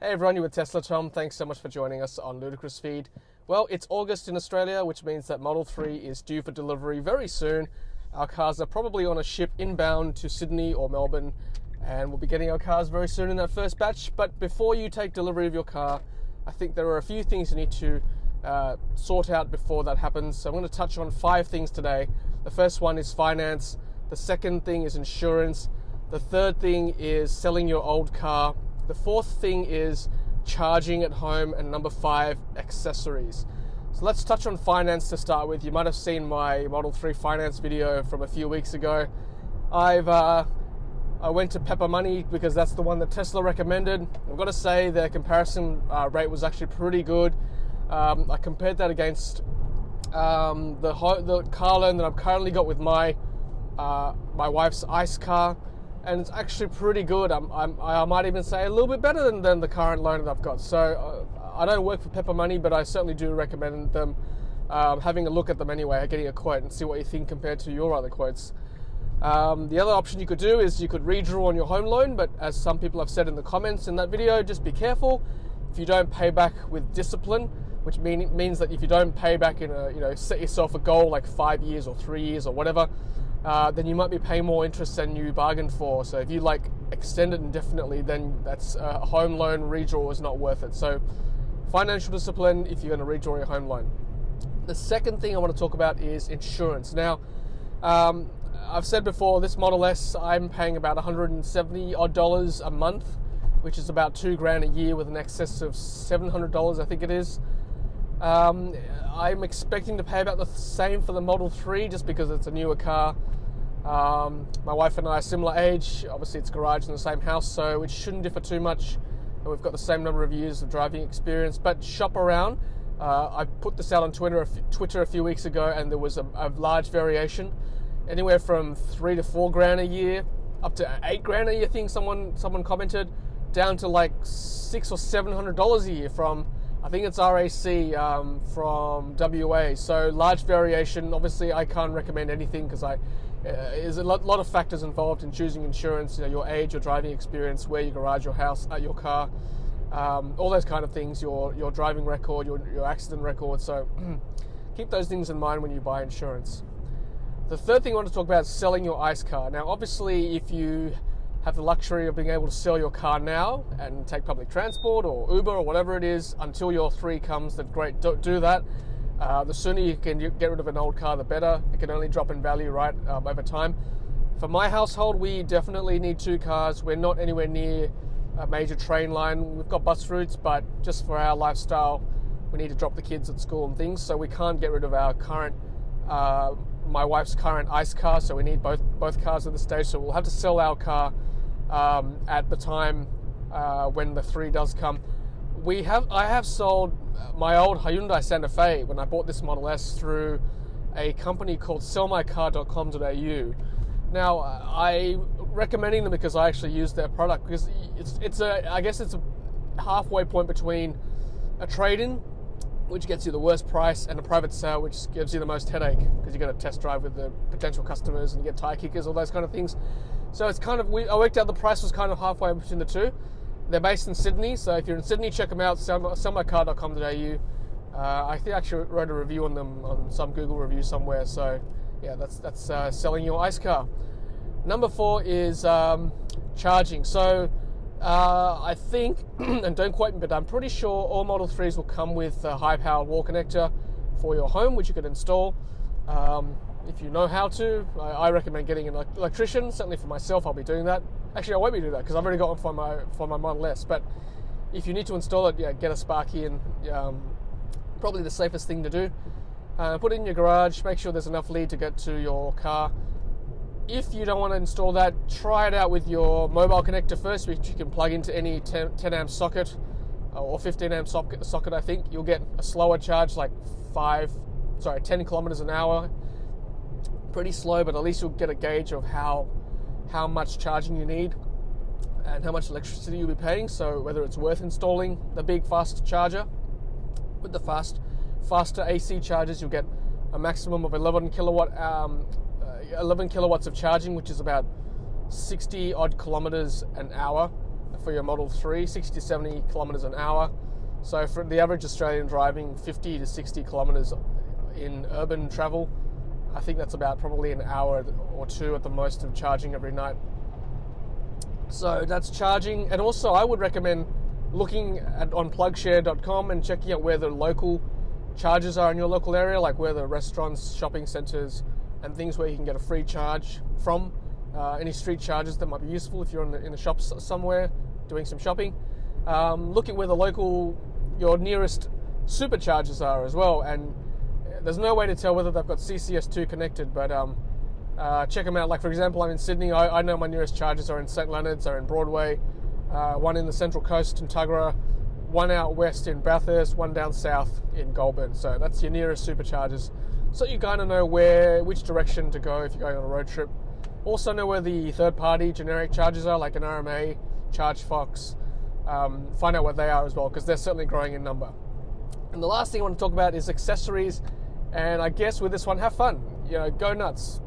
Hey everyone, you're with Tesla Tom. Thanks so much for joining us on Ludicrous Feed. Well, it's August in Australia, which means that Model 3 is due for delivery very soon. Our cars are probably on a ship inbound to Sydney or Melbourne, and we'll be getting our cars very soon in that first batch. But before you take delivery of your car, I think there are a few things you need to sort out before that happens. So I'm going to touch on 5 things today. The first one is finance. The second thing is insurance. The third thing is selling your old car. The fourth thing is charging at home, and number 5, accessories. So let's touch on finance to start with. You might have seen my Model 3 finance video from a few weeks ago. I went to Pepper Money because that's the one that Tesla recommended. I've got to say their comparison rate was actually pretty good. I compared that against the car loan that I've currently got with my wife's ICE car, and it's actually pretty good. I might even say a little bit better than the current loan that I've got. So I don't work for Pepper Money, but I certainly do recommend them having a look at them anyway, getting a quote and see what you think compared to your other quotes. The other option you could do is you could redraw on your home loan, but as some people have said in the comments in that video, just be careful. If you don't pay back with discipline, which means that if you don't pay back in set yourself a goal like 5 years or 3 years or whatever, then you might be paying more interest than you bargained for. So if you extend it indefinitely, then that's a home loan redraw is not worth it. So financial discipline if you're going to redraw your home loan. The second thing I want to talk about is insurance. Now, I've said before, this Model S, I'm paying about $170 odd a month, which is about $2,000 a year with an excess of $700, I think it is. I'm expecting to pay about the same for the Model 3 just because it's a newer car. My wife and I are similar age. Obviously, it's garaged in the same house, so it shouldn't differ too much. And we've got the same number of years of driving experience. But shop around. I put this out on Twitter a few weeks ago, and there was a large variation, anywhere from $3,000 to $4,000 a year, up to $8,000 a year. I think someone commented, down to like $600 or $700 a year from, I think it's RAC from WA. So large variation. Obviously, I can't recommend anything because there's a lot of factors involved in choosing insurance. Your age, your driving experience, where you garage your house, your car, all those kind of things. Your driving record, your accident record. So keep those things in mind when you buy insurance. The third thing I want to talk about is selling your ICE car. Now, obviously, if you have the luxury of being able to sell your car now and take public transport or Uber or whatever it is until your 3 comes, then great, do that. The sooner you can get rid of an old car, the better. It can only drop in value, right, over time. For my household, we definitely need 2 cars. We're not anywhere near a major train line. We've got bus routes, but just for our lifestyle, we need to drop the kids at school and things, so we can't get rid of our current my wife's current ICE car, so we need both cars at this stage. So we'll have to sell our car at the time when the 3 does come. I have sold my old Hyundai Santa Fe when I bought this Model S through a company called sellmycar.com.au. Now, I'm recommending them because I actually use their product, because I guess it's a halfway point between a trade-in, which gets you the worst price, and a private sale, which gives you the most headache because you got to test drive with the potential customers and you get tire kickers, all those kind of things. So it's kind of, I worked out the price was kind of halfway between the two. They're based in Sydney, so if you're in Sydney, check them out, sellmycar.com.au. I think I actually wrote a review on them on some Google review somewhere, so yeah, that's selling your ICE car. Number 4 is charging. So I think, and don't quote me, but I'm pretty sure all Model 3s will come with a high-powered wall connector for your home, which you can install. If you know how to, I recommend getting an electrician. Certainly for myself, I'll be doing that. Actually, I won't be doing that because I've already got one for my Model S. But if you need to install it, get a Sparky, and probably the safest thing to do. Put it in your garage. Make sure there's enough lead to get to your car. If you don't want to install that, try it out with your mobile connector first, which you can plug into any 10 amp socket or 15 amp socket. I think you'll get a slower charge, like 10 kilometers an hour. Pretty slow, but at least you'll get a gauge of how much charging you need and how much electricity you'll be paying. So whether it's worth installing the big fast charger. With the faster AC chargers, you'll get a maximum of 11 kilowatts of charging, which is about 60 odd kilometers an hour. for your Model 3, 60 to 70 kilometers an hour. So for the average Australian driving 50 to 60 kilometers in urban travel, I think that's about probably an hour or two at the most of charging every night. So that's charging. And also I would recommend looking on plugshare.com and checking out where the local charges are in your local area, like where the restaurants, shopping centers, and things where you can get a free charge from. Any street charges that might be useful if you're in the shops somewhere doing some shopping. Look at where your nearest supercharges are as well, and there's no way to tell whether they've got CCS2 connected, but check them out. Like for example, I'm in Sydney. I know my nearest charges are in St Leonard's, are in Broadway, one in the Central Coast in Tuggerah, one out west in Bathurst, one down south in Goulburn. So that's your nearest supercharges. So you kind of know which direction to go if you're going on a road trip. Also know where the third-party generic charges are, like an RMA, ChargeFox. Find out where they are as well, because they're certainly growing in number. And the last thing I want to talk about is accessories. And I guess with this one, have fun. Go nuts.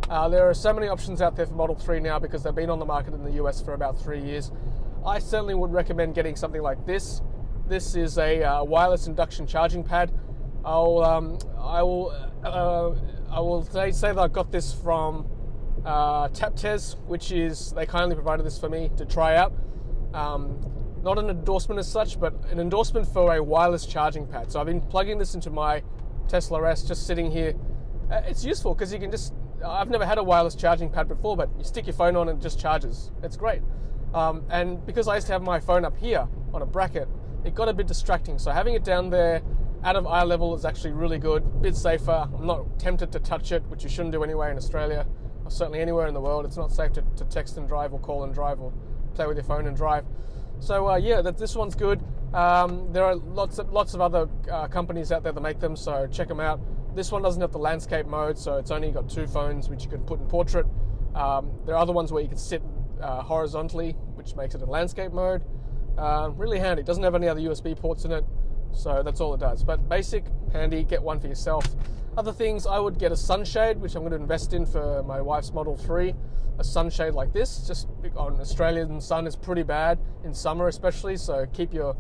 There are so many options out there for Model 3 now because they've been on the market in the US for about 3 years. I certainly would recommend getting something like this. This is a wireless induction charging pad. I will say that I got this from TapTez, which is, they kindly provided this for me to try out. Not an endorsement as such, but an endorsement for a wireless charging pad. So I've been plugging this into my Tesla S, just sitting here. It's useful because you can I've never had a wireless charging pad before, but you stick your phone on and it just charges. It's great. And because I used to have my phone up here on a bracket, it got a bit distracting. So having it down there out of eye level is actually really good, a bit safer. I'm not tempted to touch it, which you shouldn't do anyway in Australia, or certainly anywhere in the world. It's not safe to text and drive or call and drive or play with your phone and drive. So this one's good. There are lots of other companies out there that make them, so check them out. This one doesn't have the landscape mode, so it's only got 2 phones, which you can put in portrait. There are other ones where you can sit horizontally, which makes it in landscape mode. Really handy. It doesn't have any other USB ports in it, so that's all it does. But basic, handy, get one for yourself. Other things, I would get a sunshade, which I'm going to invest in for my wife's Model 3. A sunshade like this, just on Australian sun is pretty bad in summer especially, so keep your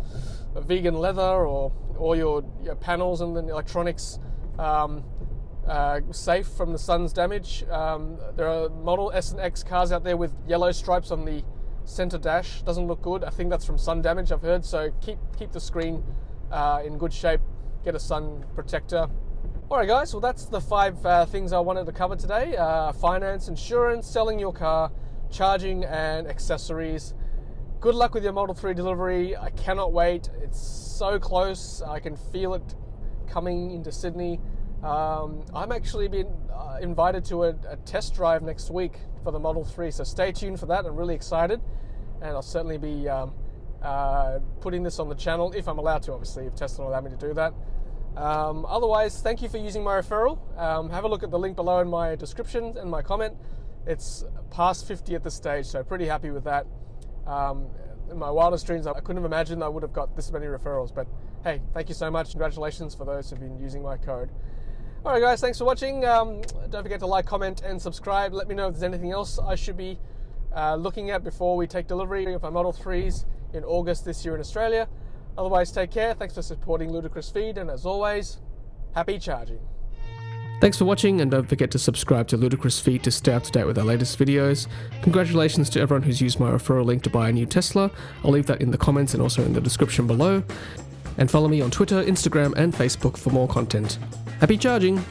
vegan leather or your panels and the electronics safe from the sun's damage. There are Model S and X cars out there with yellow stripes on the center dash. Doesn't look good. I think that's from sun damage, I've heard, so keep the screen in good shape. Get a sun protector. Alright guys, well that's the 5 things I wanted to cover today. Finance, insurance, selling your car, charging and accessories. Good luck with your Model 3 delivery. I cannot wait. It's so close. I can feel it coming into Sydney. I'm actually been invited to a test drive next week for the Model 3, so stay tuned for that. I'm really excited, and I'll certainly be putting this on the channel if I'm allowed to, obviously, if Tesla will allow me to do that. Otherwise, thank you for using my referral. Have a look at the link below in my description and my comment. It's past 50 at this stage, so pretty happy with that. In my wildest dreams, I couldn't have imagined I would have got this many referrals, but hey, thank you so much. Congratulations for those who've been using my code. Alright guys, thanks for watching. Don't forget to like, comment and subscribe. Let me know if there's anything else I should be looking at before we take delivery of my Model 3s in August this year in Australia. Otherwise, take care. Thanks for supporting Ludicrous Feed, and as always, happy charging. Thanks for watching, and don't forget to subscribe to Ludicrous Feed to stay up to date with our latest videos. Congratulations to everyone who's used my referral link to buy a new Tesla. I'll leave that in the comments and also in the description below. And follow me on Twitter, Instagram and Facebook for more content. Happy charging!